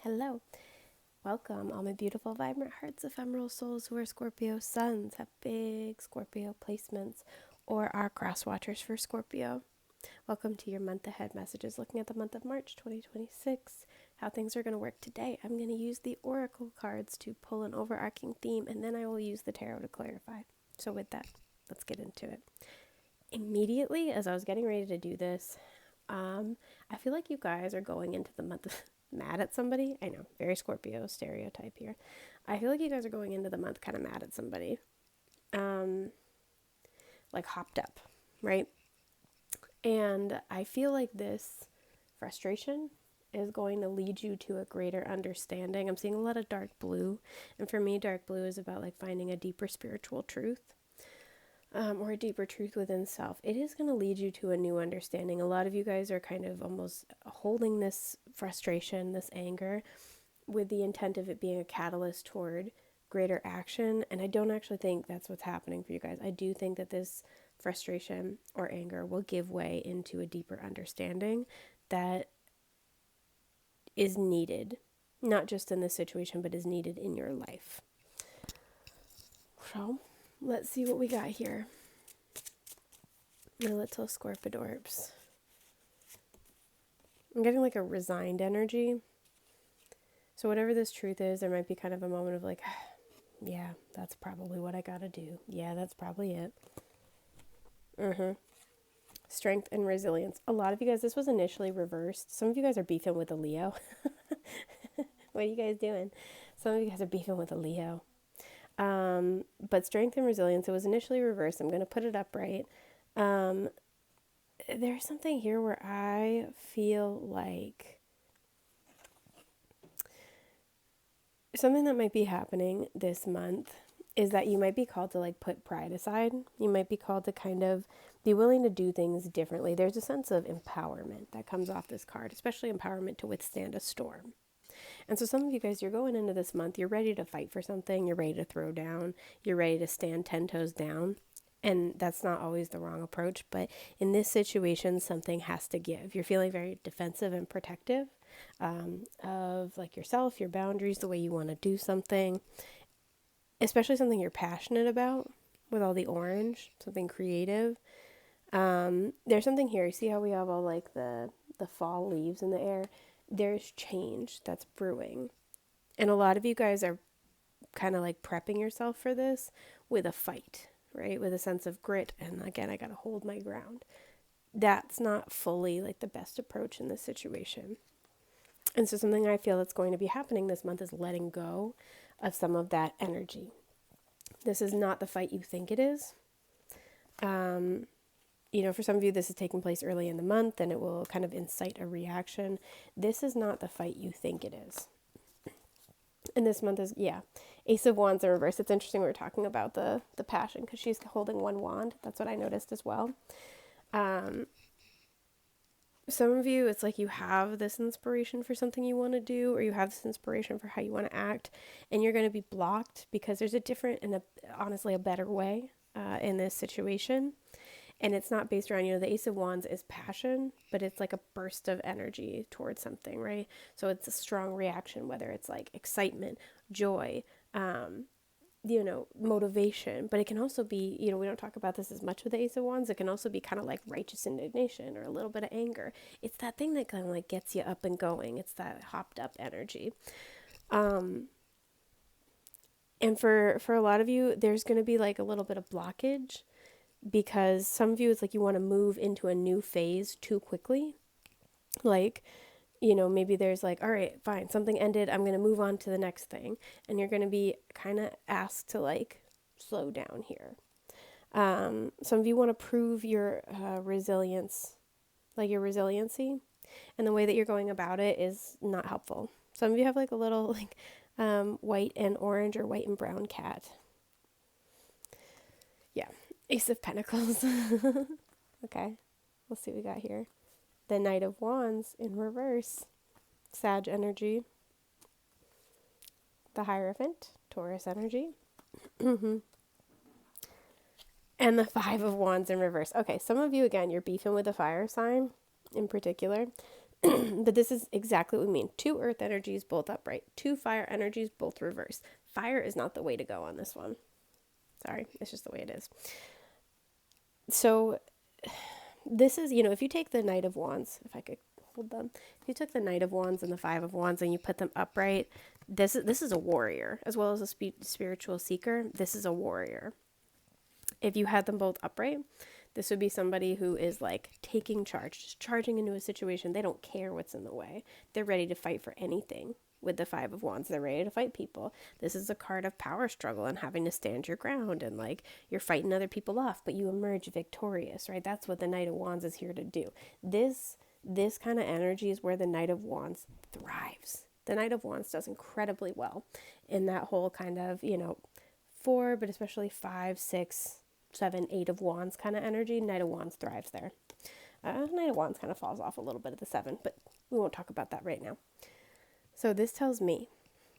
Hello, welcome all my beautiful, vibrant hearts, ephemeral souls who are Scorpio suns, have big Scorpio placements, or are cross watchers for Scorpio. Welcome to your month ahead messages, looking at the month of March 2026, how things are going to work today. I'm going to use the oracle cards to pull an overarching theme, and then I will use the tarot to clarify. So with that, let's get into it. Immediately, as I was getting ready to do this, I feel like you guys are going into the month of mad at somebody. I know, very Scorpio stereotype here. I feel like you guys are going into the month kind of mad at somebody. Like hopped up, right? And I feel like this frustration is going to lead you to a greater understanding. I'm seeing a lot of dark blue. And for me, dark blue is about like finding a deeper spiritual truth. Or a deeper truth within self. It is going to lead you to a new understanding. A lot of you guys are kind of almost holding this frustration, this anger, with the intent of it being a catalyst toward greater action. And I don't actually think that's what's happening for you guys. I do think that this frustration or anger will give way into a deeper understanding that is needed, not just in this situation, but is needed in your life. So let's see what we got here. My little Scorpidorbs. I'm getting like a resigned energy. So whatever this truth is, there might be kind of a moment of like, yeah, that's probably what I gotta do. Yeah, that's probably it. Strength and resilience. A lot of you guys, this was initially reversed. Some of you guys are beefing with a Leo. What are you guys doing? Some of you guys are beefing with a Leo. But strength and resilience, it was initially reversed. I'm going to put it up right. There's something here where I feel like something that might be happening this month is that you might be called to like put pride aside. You might be called to kind of be willing to do things differently. There's a sense of empowerment that comes off this card, especially empowerment to withstand a storm. And so some of you guys, you're going into this month, you're ready to fight for something, you're ready to throw down, you're ready to stand 10 toes down. And that's not always the wrong approach, but in this situation, something has to give. You're feeling very defensive and protective of like yourself, your boundaries, the way you want to do something, especially something you're passionate about with all the orange, something creative. There's something here. You see how we have all like the fall leaves in the air? There's change that's brewing. And a lot of you guys are kind of like prepping yourself for this with a fight, right? With a sense of grit. And again, I got to hold my ground. That's not fully like the best approach in this situation. And so something I feel that's going to be happening this month is letting go of some of that energy. This is not the fight you think it is. For some of you, this is taking place early in the month and it will kind of incite a reaction. This is not the fight you think it is. And this month is, Ace of Wands in reverse. It's interesting we were talking about the passion because she's holding one wand. That's what I noticed as well. Some of you, it's like you have this inspiration for something you want to do, or you have this inspiration for how you want to act, and you're going to be blocked because there's a different and honestly a better way in this situation. And it's not based around, the Ace of Wands is passion, but it's like a burst of energy towards something, right? So it's a strong reaction, whether it's like excitement, joy, motivation. But it can also be, we don't talk about this as much with the Ace of Wands. It can also be kind of like righteous indignation or a little bit of anger. It's that thing that kind of like gets you up and going. It's that hopped up energy. And for a lot of you, there's going to be like a little bit of blockage. Because some of you, it's like you want to move into a new phase too quickly. Like, maybe there's like, all right, fine, something ended. I'm going to move on to the next thing. And you're going to be kind of asked to like slow down here. Some of you want to prove your resilience, like your resiliency. And the way that you're going about it is not helpful. Some of you have like a little like white and orange or white and brown cat. Yeah. Ace of Pentacles. Okay, let's see what we got here. The Knight of Wands in reverse. Sag energy. The Hierophant. Taurus energy. And the Five of Wands in reverse. Okay, some of you, again, you're beefing with a fire sign in particular. But this is exactly what we mean. 2 earth energies, both upright. 2 fire energies, both reverse. Fire is not the way to go on this one. Sorry, it's just the way it is. So this is, if you take the Knight of Wands, if I could hold them, if you took the Knight of Wands and the Five of Wands and you put them upright, this is a warrior as well as a spiritual seeker. This is a warrior. If you had them both upright, this would be somebody who is like taking charge, just charging into a situation. They don't care what's in the way. They're ready to fight for anything. With the Five of Wands, they're ready to fight people. This is a card of power struggle and having to stand your ground, and like you're fighting other people off, but you emerge victorious, right? That's what the Knight of Wands is here to do. This kind of energy is where the Knight of Wands thrives. The Knight of Wands does incredibly well in that whole kind of, 4, but especially 5, 6, 7, 8 of Wands kind of energy. Knight of Wands thrives there. Knight of Wands kind of falls off a little bit at the 7, but we won't talk about that right now. So this tells me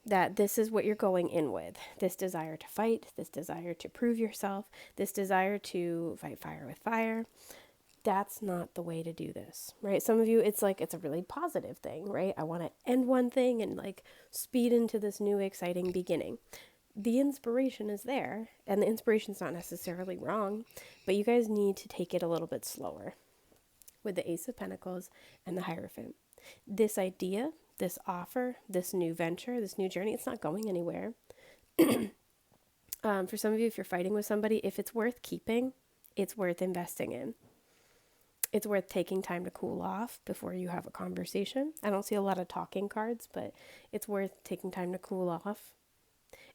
that this is what you're going in with. This desire to fight, this desire to prove yourself, this desire to fight fire with fire. That's not the way to do this, right? Some of you, it's like, it's a really positive thing, right? I want to end one thing and like speed into this new exciting beginning. The inspiration is there, and the inspiration's not necessarily wrong, but you guys need to take it a little bit slower with the Ace of Pentacles and the Hierophant. This idea, this offer, this new venture, this new journey, it's not going anywhere. For some of you, if you're fighting with somebody, if it's worth keeping, it's worth investing in. It's worth taking time to cool off before you have a conversation. I don't see a lot of talking cards, but it's worth taking time to cool off,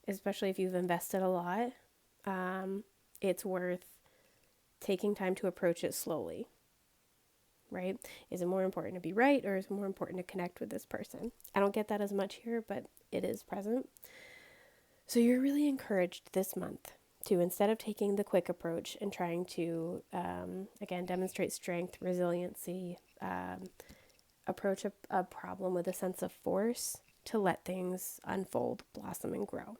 especially if you've invested a lot. It's worth taking time to approach it slowly. Right? Is it more important to be right, or is it more important to connect with this person? I don't get that as much here, but it is present. So you're really encouraged this month to, instead of taking the quick approach and trying to, again, demonstrate strength, resiliency, approach a problem with a sense of force, to let things unfold, blossom, and grow.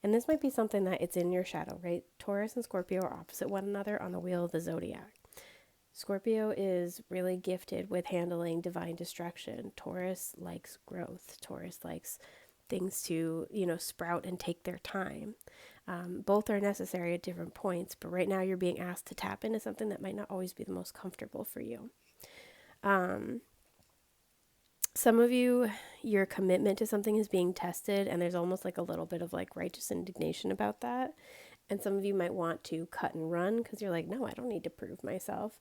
And this might be something that it's in your shadow, right? Taurus and Scorpio are opposite one another on the wheel of the zodiac. Scorpio is really gifted with handling divine destruction. Taurus likes growth. Taurus likes things to, sprout and take their time. Both are necessary at different points, but right now you're being asked to tap into something that might not always be the most comfortable for you. Some of you, your commitment to something is being tested, and there's almost like a little bit of like righteous indignation about that. And some of you might want to cut and run because you're like, no, I don't need to prove myself.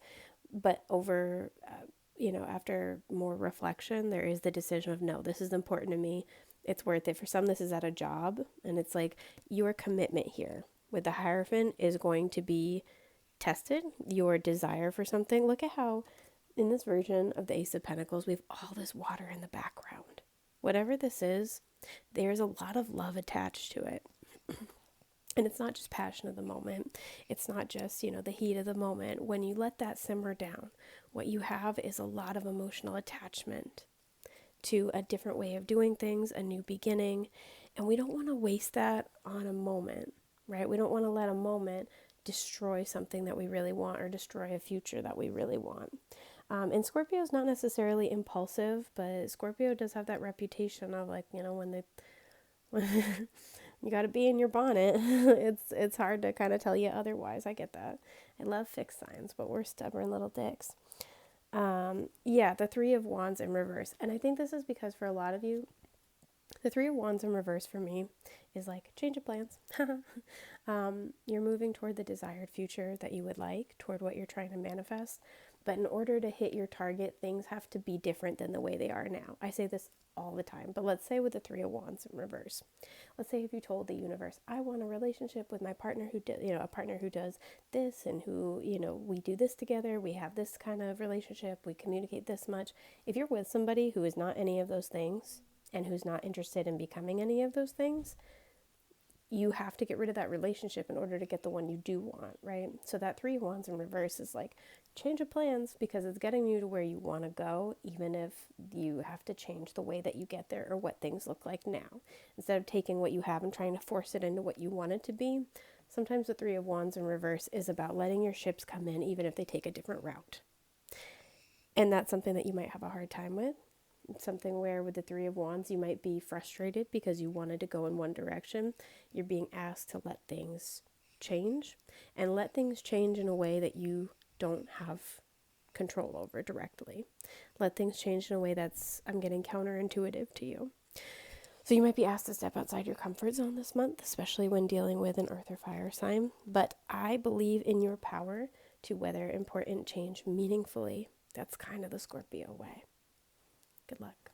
But over, after more reflection, there is the decision of, no, this is important to me. It's worth it. For some, this is at a job. And it's like your commitment here with the Hierophant is going to be tested. Your desire for something. Look at how in this version of the Ace of Pentacles, we have all this water in the background. Whatever this is, there's a lot of love attached to it. And it's not just passion of the moment. It's not just, the heat of the moment. When you let that simmer down, what you have is a lot of emotional attachment to a different way of doing things, a new beginning. And we don't want to waste that on a moment, right? We don't want to let a moment destroy something that we really want, or destroy a future that we really want. And Scorpio is not necessarily impulsive, but Scorpio does have that reputation of like, when they... You got to be in your bonnet. It's hard to kind of tell you otherwise. I get that. I love fixed signs, but we're stubborn little dicks. The Three of Wands in reverse. And I think this is because for a lot of you, the Three of Wands in reverse for me is like change of plans. You're moving toward the desired future that you would like, toward what you're trying to manifest. But in order to hit your target, things have to be different than the way they are now. I say this all the time, but let's say with the Three of Wands in reverse. Let's say if you told the universe, I want a relationship with my partner who does, a partner who does this, and who, we do this together, we have this kind of relationship, we communicate this much. If you're with somebody who is not any of those things, and who's not interested in becoming any of those things, you have to get rid of that relationship in order to get the one you do want, right? So that Three of Wands in reverse is like change of plans, because it's getting you to where you want to go, even if you have to change the way that you get there or what things look like now. Instead of taking what you have and trying to force it into what you want it to be, sometimes the Three of Wands in reverse is about letting your ships come in even if they take a different route. And that's something that you might have a hard time with. It's something where with the Three of Wands, you might be frustrated because you wanted to go in one direction. You're being asked to let things change and let things change in a way that you don't have control over directly. Let things change in a way that's, I'm getting, counterintuitive to you. So you might be asked to step outside your comfort zone this month, especially when dealing with an earth or fire sign. But I believe in your power to weather important change meaningfully. That's kind of the Scorpio way. Good luck.